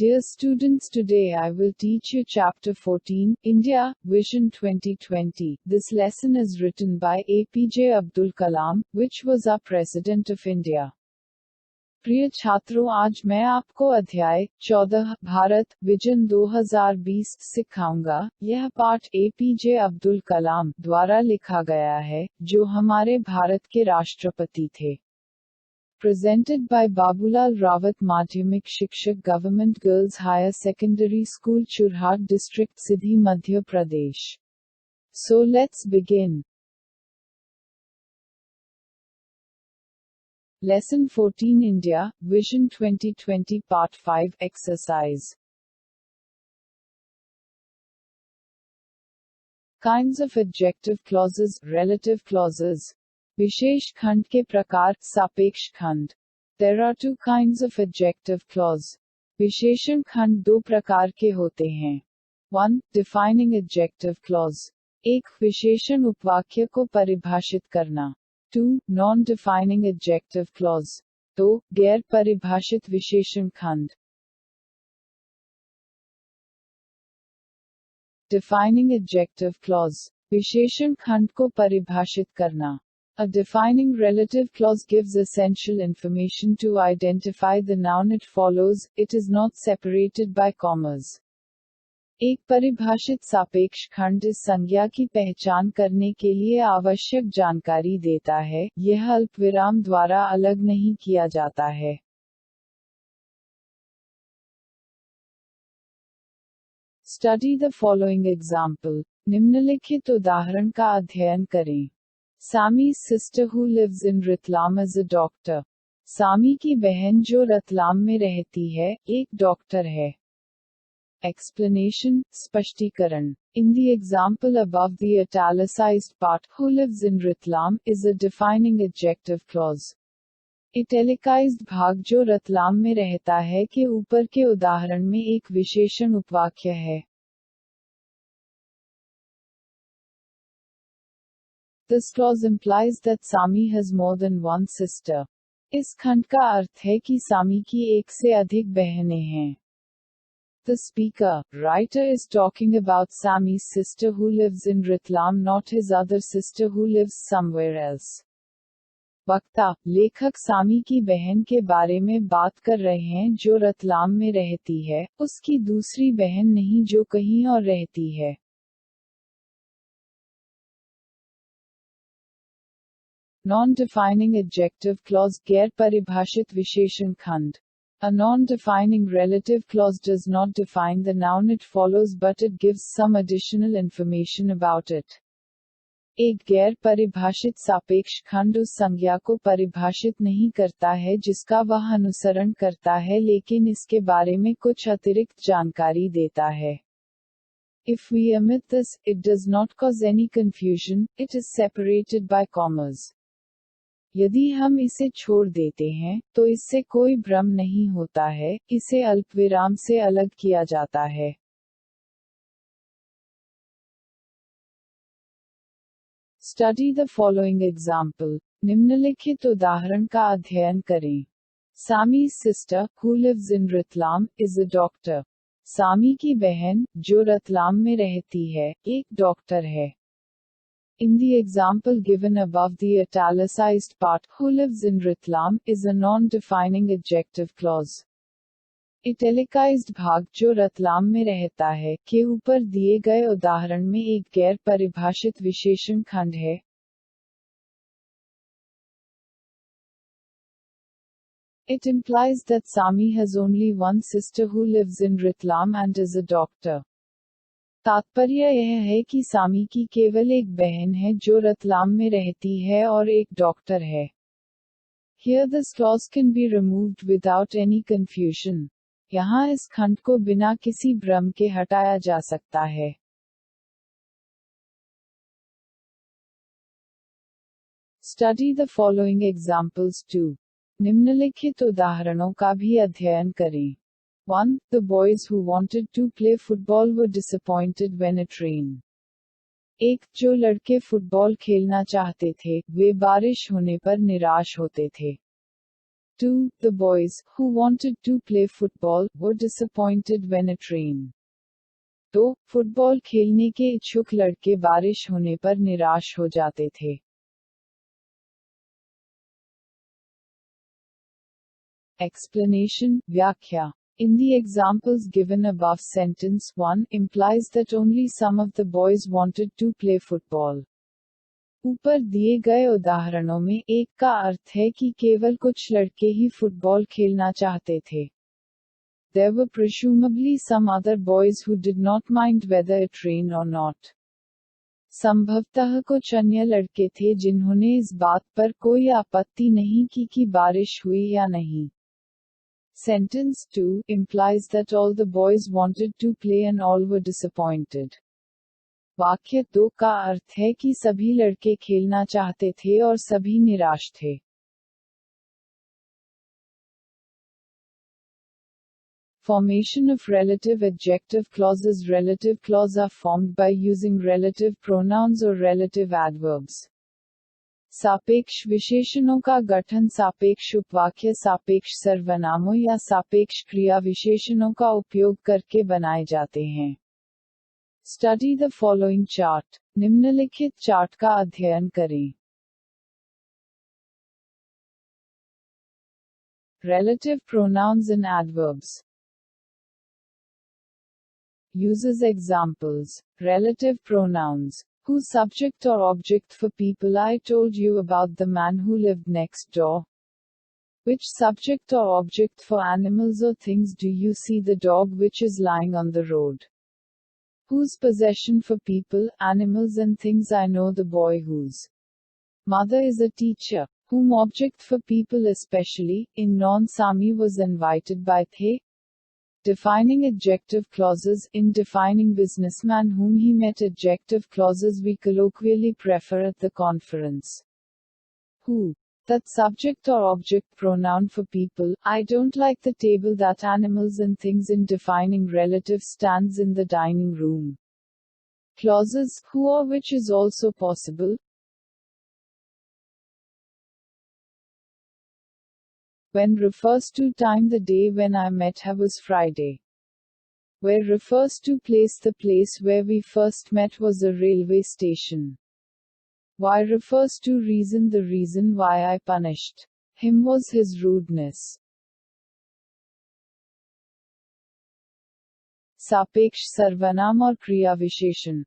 Dear students, today I will teach you Chapter 14, India, Vision 2020. This lesson is written by APJ Abdul Kalam, which was our President of India. प्रिय छात्रों, आज मैं आपको अध्याय 14 Bharat vision 2020 सिखाऊंगा। यह पाठ एपीजे अब्दुल कलाम द्वारा लिखा गया है, जो हमारे भारत के राष्ट्रपति थे। Presented by Babulal Rawat, माध्यमिक शिक्षक, government girls higher secondary school, Churhat district, Sidhi, Madhya Pradesh. So let's begin. Lesson 14, India, Vision 2020, Part 5, Exercise. Kinds of adjective clauses, relative clauses. विशेष खंड के प्रकार, सापेक्ष खंड। There are two kinds of adjective clause. विशेषण खंड दो प्रकार के होते हैं। 1. Defining adjective clause. एक विशेषण उपवाक्य को परिभाषित करना। 2. Non-defining adjective clause. 2. गैर परिभाषित विशेषण खंड। Defining adjective clause. विशेषण खंड को परिभाषित करना। A defining relative clause gives essential information to identify the noun it follows, it is not separated by commas. एक परिभाषित सापेक्ष खंड इस संज्ञा की पहचान करने के लिए आवश्यक जानकारी देता है, यह अल्पविराम द्वारा अलग नहीं किया जाता है। Study the following example. निम्नलिखित उदाहरण का अध्ययन करें। Sami's sister who lives in Ratlam is a doctor. सामी की बहन जो रतलाम में रहती है, एक डॉक्टर है। Explanation, स्पष्टीकरण. In the example above, the italicized part, who lives in Ratlam, is a defining adjective clause. Italicized भाग जो रतलाम में रहता है के ऊपर के उदाहरण में एक विशेषण उपवाक्य है। This clause implies that Sami has more than one sister. इस खंड का अर्थ है कि सामी की एक से अधिक बहनें हैं। The speaker, writer, is talking about Sami's sister who lives in Ratlam, not his other sister who lives somewhere else. वक्ता, लेखक सामी की बहन के बारे में बात कर रहे हैं जो रतलाम में रहती है, उसकी दूसरी बहन नहीं जो कहीं और रहती है। Non-defining adjective clause, गैर परिभाषित विशेषण खंड। A non-defining relative clause does not define the noun it follows but it gives some additional information about it. एक गैर परिभाषित सापेक्ष खंड उस संज्ञा को परिभाषित नहीं करता है जिसका वह अनुसरण करता है, लेकिन इसके बारे में कुछ अतिरिक्त जानकारी देता है। If we omit this, it does not cause any confusion, it is separated by commas. यदि हम इसे छोड़ देते हैं, तो इससे कोई भ्रम नहीं होता है, इसे अल्पविराम से अलग किया जाता है। Study the following example. निम्नलिखित उदाहरण का अध्ययन करें। Sami's sister, who lives in Ratlam, is a doctor. सामी की बहन, जो रतलाम में रहती है, एक डॉक्टर है। In the example given above, the italicized part, who lives in Ratlam, is a non-defining adjective clause. Italicized भाग जो रतलाम में रहता है के ऊपर दिए गए उदाहरण में एक गैर परिभाषित विशेषण खंड है। It implies that Sami has only one sister who lives in Ratlam and is a doctor. तात्पर्य यह है कि सामी की केवल एक बहन है जो रतलाम में रहती है और एक डॉक्टर है। Here this clause can be removed without any confusion. यहाँ इस खंड को बिना किसी भ्रम के हटाया जा सकता है। Study the following examples too. निम्नलिखित उदाहरणों का भी अध्ययन करें। 1. The boys who wanted to play football were disappointed when it rained. एक, जो लड़के फुटबॉल खेलना चाहते थे, वे बारिश होने पर निराश होते थे। 2. The boys, who wanted to play football, were disappointed when it rained. 2. Football खेलने के इच्छुक लड़के बारिश होने पर निराश हो जाते थे. Explanation, व्याख्या. In the examples given above, sentence 1 implies that only some of the boys wanted to play football. ऊपर दिए गए उदाहरणों में एक का अर्थ है कि केवल कुछ लड़के ही फुटबॉल खेलना चाहते थे. There were presumably some other boys who did not mind whether it rained or not. संभवतः कुछ अन्य लड़के थे जिन्होंने इस बात पर कोई आपत्ति नहीं की कि बारिश हुई या नहीं. Sentence 2 implies that all the boys wanted to play and all were disappointed. वाक्य 2 का अर्थ है कि सभी लड़के खेलना चाहते थे और सभी निराश थे. Formation of relative adjective clauses. Relative clauses are formed by using relative pronouns or relative adverbs. सापेक्ष विशेषणों का गठन सापेक्ष उपवाक्य, सापेक्ष सर्वनामों या सापेक्ष क्रिया विशेषणों का उपयोग करके बनाए जाते हैं. Study the following chart. निम्नलिखित चार्ट का अध्ययन करें. Relative pronouns and adverbs. Uses examples. Relative pronouns. Whose subject or object for people? I told you about the man who lived next door. Which subject or object for animals or things? Do you see the dog which is lying on the road? Whose possession for people, animals and things? I know the boy whose mother is a teacher. Whom object for people especially, in non-Sami was invited by the. Defining adjective clauses. In defining businessman whom he met, adjective clauses we colloquially prefer at the conference. Who. That subject or object pronoun for people. I don't like the table that animals and things. In defining relative stands in the dining room. Clauses. Who or which is also possible. When refers to time. The day when I met her was Friday. Where refers to place. The place where we first met was a railway station. Why refers to reason. The reason why I punished him was his rudeness. सापेक्ष सर्वनाम और क्रिया विशेषण.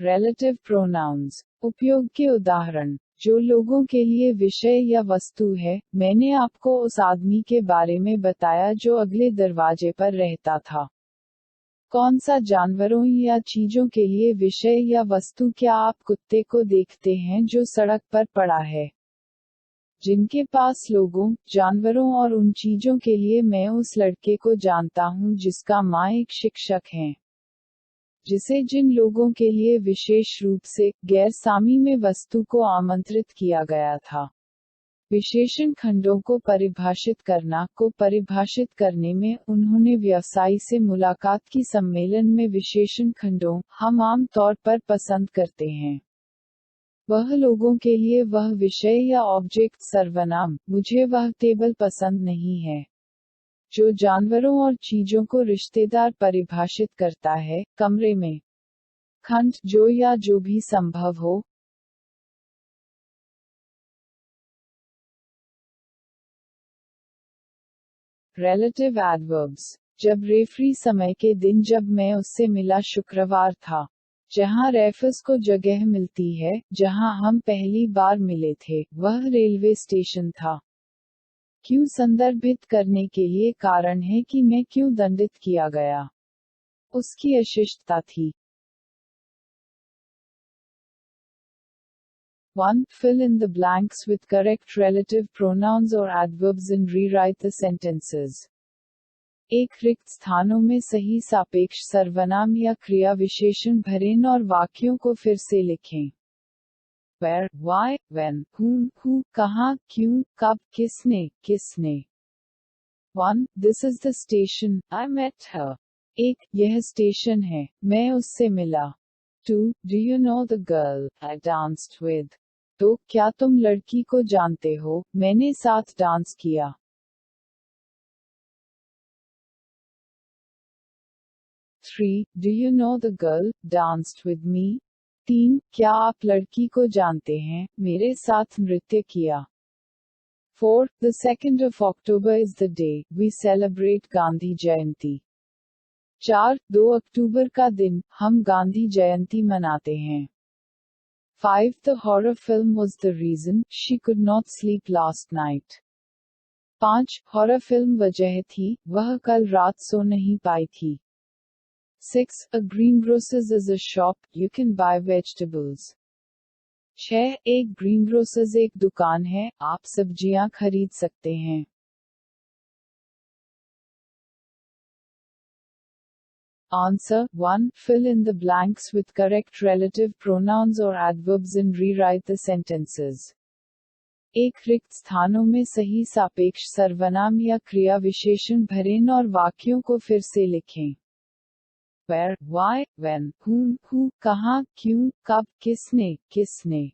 Relative pronouns. उपयोग के उदाहरण. जो लोगों के लिए विषय या वस्तु है. मैंने आपको उस आदमी के बारे में बताया जो अगले दरवाजे पर रहता था. कौन सा जानवरों या चीजों के लिए विषय या वस्तु? क्या आप कुत्ते को देखते हैं जो सड़क पर पड़ा है? जिनके पास लोगों, जानवरों और उन चीजों के लिए. मैं उस लड़के को जानता हूं जिसका माँ एक शिक्षक हैं. जिसे जिन लोगों के लिए विशेष रूप से, गैर सामी में वस्तु को आमंत्रित किया गया था. विशेषण खंडों को परिभाषित करना. को परिभाषित करने में उन्होंने व्यवसायी से मुलाकात की. सम्मेलन में विशेषण खंडों हम आम तौर पर पसंद करते हैं. वह लोगों के लिए वह विषय या ऑब्जेक्ट. सर्वनाम. मुझे वह टेबल पसंद नहीं है. जो जानवरों और चीजों को रिश्तेदार परिभाषित करता है. कमरे में. खंड. जो या जो भी संभव हो. Relative adverbs. जब रेफरी समय के दिन. जब मैं उससे मिला शुक्रवार था. जहां रेफर्स को जगह मिलती है, जहां हम पहली बार मिले थे, वह रेलवे स्टेशन था. क्यों संदर्भित करने के लिए कारण है कि मैं क्यों दंडित किया गया. उसकी अशिष्टता थी. 1. Fill in the blanks with correct relative pronouns or adverbs and rewrite the sentences. एक रिक्त स्थानों में सही सापेक्ष सर्वनाम या क्रिया विशेषण भरें और वाक्यों को फिर से लिखें. Where, why, when, whom, who, कहाँ, क्यों, कब, किसने. 1. This is the station. I met her. 1. यह स्टेशन है. मैं उससे मिला. 2. Do you know the girl I danced with? तो क्या तुम लड़की को जानते हो, मैंने साथ डांस किया। 3. Do you know the girl danced with me? 3. क्या आप लड़की को जानते हैं, मेरे साथ नृत्य किया। 4. The 2nd of October is the day we celebrate Gandhi जयंती। 4. 2 अक्टूबर का दिन हम गांधी जयंती मनाते हैं। 5. The horror film was the reason she could not sleep last night. 5. Horror film वजह थी, वह कल रात सो नहीं पाई थी। 6. A greengrocers is a shop, you can buy vegetables. 6. एक greengrocers एक दुकान है, आप सब्जियां खरीद सकते हैं। Answer 1. Fill in the blanks with correct relative pronouns or adverbs and rewrite the sentences. एक रिक्त स्थानों में सही सापेक्ष सर्वनाम या क्रिया विशेषण भरें और वाक्यों को फिर से लिखें। Where, why, when, whom, who, कहाँ, क्यों, कब, किसने।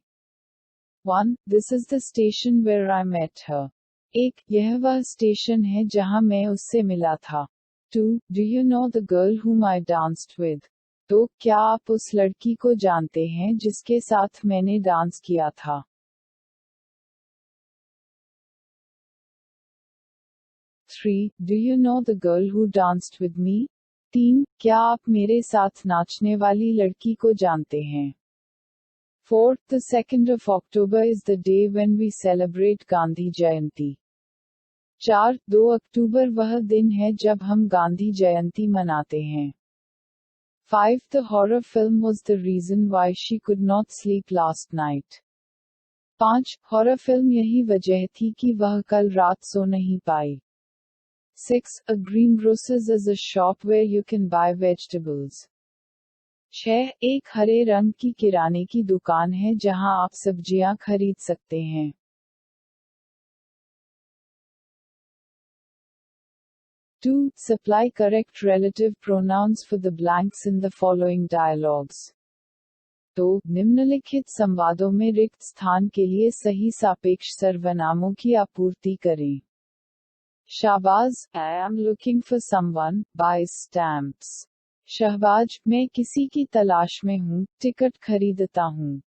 1. This is the station where I met her. 1. यह वह स्टेशन है जहां मैं उससे मिला था। 2. Do you know the girl whom I danced with? 2. क्या आप उस लड़की को जानते हैं जिसके साथ मैंने डांस किया था। 3. Do you know the girl who danced with me? 3. क्या आप मेरे साथ नाचने वाली लड़की को जानते हैं। 4. The 2nd of October is the day when we celebrate Gandhi जयंती। 4. 2 अक्टूबर वह दिन है जब हम गांधी जयंती मनाते हैं। 5. The horror film was the reason why she could not sleep last night. 5. Horror film यही वजह थी कि वह कल रात सो नहीं पाई। 6. A greengrocers is a shop where you can buy vegetables. 6. एक हरे रंग की किराने की दुकान है जहां आप सब्जियां खरीद सकते हैं। 2. Supply correct relative pronouns for the blanks in the following dialogues. तो निम्नलिखित संवादों में रिक्त स्थान के लिए सही सापेक्ष सर्वनामों की आपूर्ति करें। Shahbaz, I am looking for someone, buys stamps. Shahbaz, मैं किसी की तलाश में हूँ, टिकट खरीदता हूँ।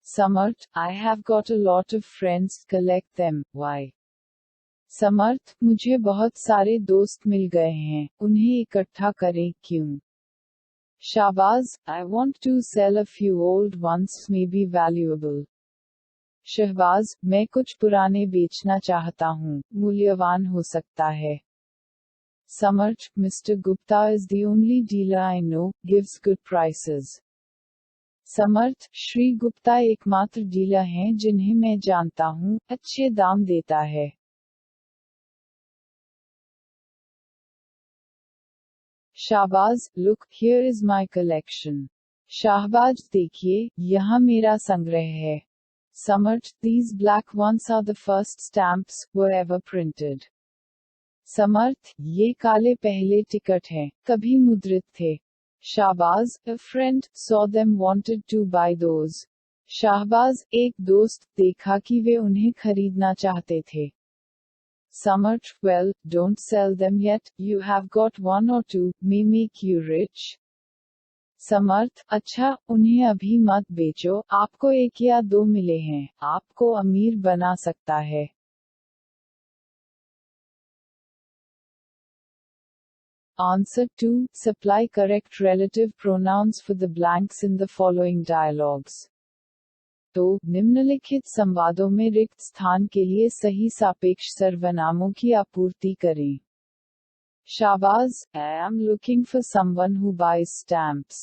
समर्थ, I have got a lot of friends, collect them, why? समर्थ, मुझे बहुत सारे दोस्त मिल गए हैं, उन्हें इकट्ठा करें, क्यों? Shahbaz, I want to sell a few old ones, may be valuable. Shahbaz, मैं कुछ पुराने बेचना चाहता हूँ, मूल्यवान हो सकता है। समर्थ, Mr. Gupta is the only dealer I know, gives good prices. समर्थ, श्री गुप्ता एकमात्र डीलर हैं जिन्हें मैं जानता हूँ, अच्छे दाम देता है। Shahbaz, look, here is my collection. Shahbaz, देखिए, यहाँ मेरा संग्रह है। समर्थ, these black ones are the first stamps were ever printed. समर्थ, ये काले पहले टिकट हैं, कभी मुद्रित थे। Shahbaz, a friend saw them wanted to buy those. Shahbaz, एक दोस्त देखा कि वे उन्हें खरीदना चाहते थे। समर्थ, well, don't sell them yet, you have got one or two, may make you rich. समर्थ, अच्छा, उन्हें अभी मत बेचो, आपको एक या दो मिले हैं, आपको अमीर बना सकता है। Answer 2. Supply correct relative pronouns for the blanks in the following dialogues. तो निम्नलिखित संवादों में रिक्त स्थान के लिए सही सापेक्ष सर्वनामों की आपूर्ति करें। Shahbaz, I am looking for someone who buys stamps.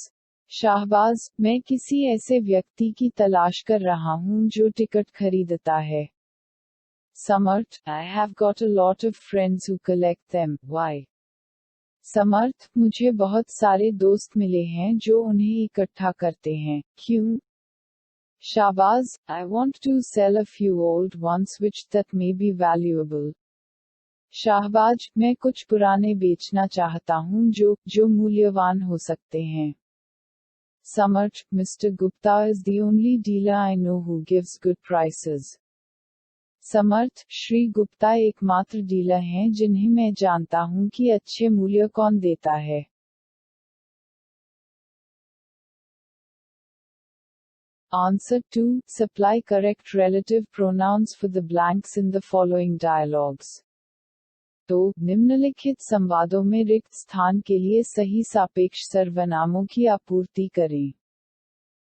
Shahbaz, मैं किसी ऐसे व्यक्ति की तलाश कर रहा हूँ जो टिकट खरीदता है। समर्थ, I have got a lot of friends who collect them, why? समर्थ, मुझे बहुत सारे दोस्त मिले हैं जो उन्हें इकट्ठा करते हैं, क्यों? Shahbaz, I want to sell a few old ones which that may be valuable. Shahbaz, मैं कुछ पुराने बेचना चाहता हूँ जो मूल्यवान हो सकते हैं। Samarth, Mr. Gupta is the only dealer I know who gives good prices. समर्थ, श्री गुप्ता एकमात्र डीलर हैं जिन्हें मैं जानता हूं कि अच्छे मूल्य कौन देता है. Answer 2. Supply correct relative pronouns for the blanks in the following dialogues. तो निम्नलिखित संवादों में रिक्त स्थान के लिए सही सापेक्ष सर्वनामों की आपूर्ति करें.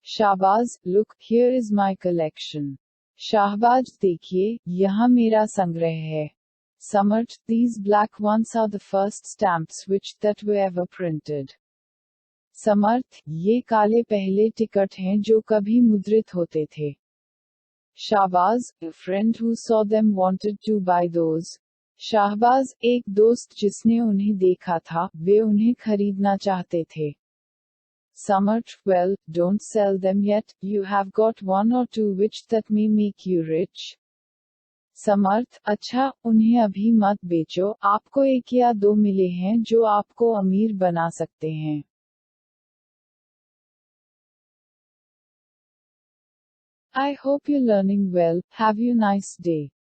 Shahbaz, look, here is my collection. Shahbaz, देखिए, यहाँ मेरा संग्रह है. समर्थ, these black ones are the first stamps which that were ever printed. समर्थ, ये काले पहले टिकट हैं जो कभी मुद्रित होते थे. Shahbaz, a friend who saw them wanted to buy those. Shahbaz, एक दोस्त जिसने उन्हें देखा था, वे उन्हें खरीदना चाहते थे. समर्थ, well, don't sell them yet, you have got one or two which that may make you rich. समर्थ, अच्छा, उन्हें अभी मत बेचो, आपको एक या दो मिले हैं जो आपको अमीर बना सकते हैं. I hope you're learning well. Have a nice day.